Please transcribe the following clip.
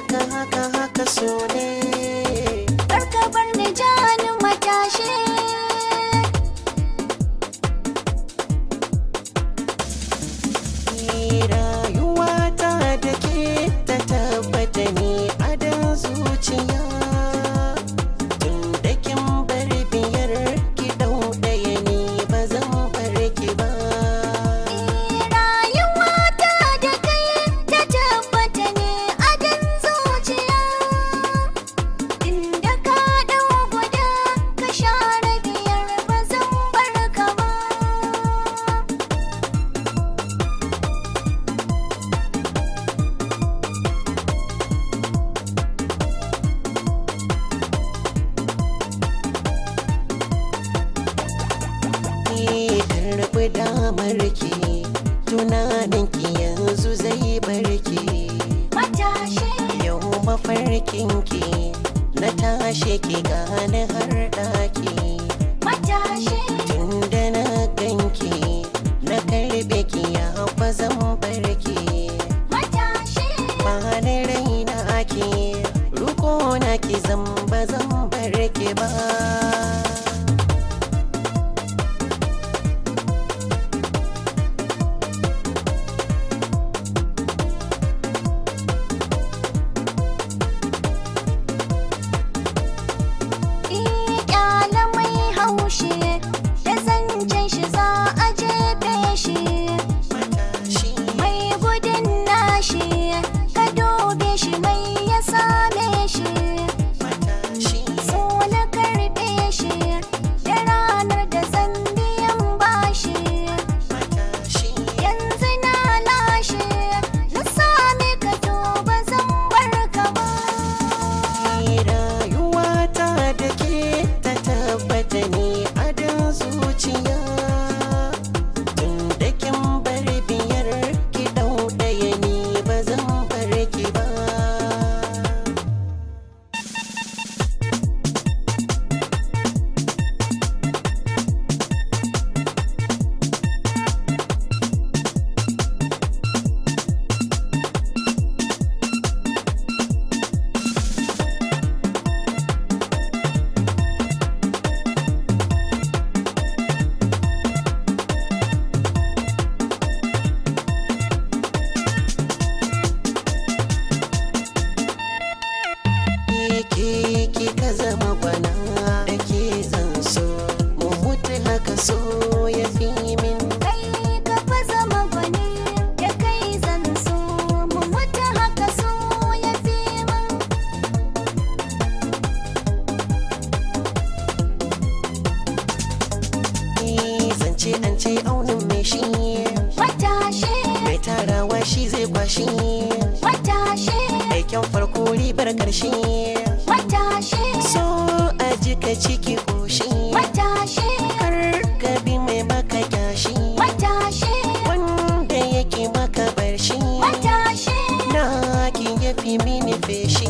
haka so ne. Karka bar ni janin matashi. Rayuwata da ke ta tabbata ne adon zuciya. Tun da kin bar biyar ki dau ɗaya ne ba zan bar ki ba. Rayuwata da kai ta tabbata ne adon zuciya. Inda ka ɗau guda ka share biyar ba zan bar ka ba. Karɓi damar ki, tunanin ki yanzu zai bar ki. Matashi, Yau mafarkin ki na tashe ki gane har ɗaki. matashi, Tunda na ganki na karɓe ki ya fa zan bar ki. matashi. Ba ni raina ki ruko na ki zan ba zan bar ki ba. Ƙyala mai haushi da zancen shi za a jefe shi. Matashi Mai gudun nashi ka dobe shi mai ya same shi. matashi So na karɓe shi da ranar da zan biyan bashi. matashi Yanzu na lashe na same ka to ba zan bar ka ba. rayuwata da ke ta tabbata ne adon zuciya. Tun da kin bar biyar ki dau ɗaya ne ba zan bar ki ba. Ke kika zama gwana da ke zan so mu mutu haka so ya fi min. Kai ka fa zama gwani da kai zan so mu mutu haka so ya fi min. Zance an ce aunin mai shi Matashi, mai tarawa shi zai kwashi. matashi, Aikin farko ribar karshe matashi, so a jika ciki koshi. matashi, Kar ka bi mai maka kyashi matashi, wanda yake maka bar shi. matashi. Na ki yafi mini feshi.